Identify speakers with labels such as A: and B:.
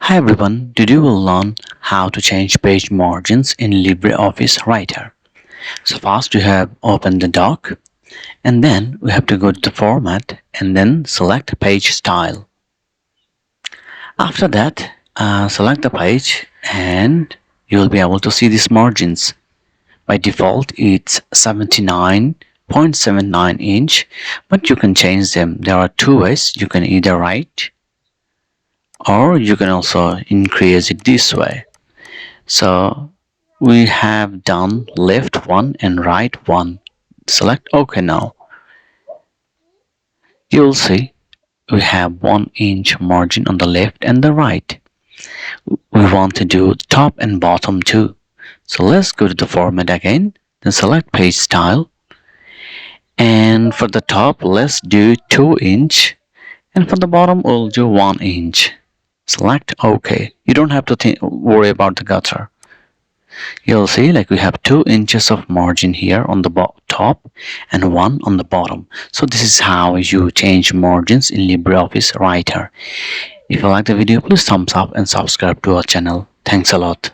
A: Hi everyone, today we'll learn how to change page margins in LibreOffice Writer. So first we have open the doc and then we have to go to the format and then select page style. After that, select the page and you'll be able to see these margins. By default, it's 79.79 inch, but you can change them. There are two ways. You can either write or you can also increase it this way. So we have done left one and right one. Select OK now. You'll see we have 1 inch margin on the left and the right. We want to do top and bottom too. So let's go to the format again, then select page style. And for the top, let's do 2 inch. And for the bottom, we'll do 1 inch. Select OK. You don't have to worry about the gutter. You'll see like we have 2 inches of margin here on the top and 1 on the bottom. So this is how you change margins in LibreOffice Writer. If you like the video, please thumbs up and subscribe to our channel. Thanks a lot.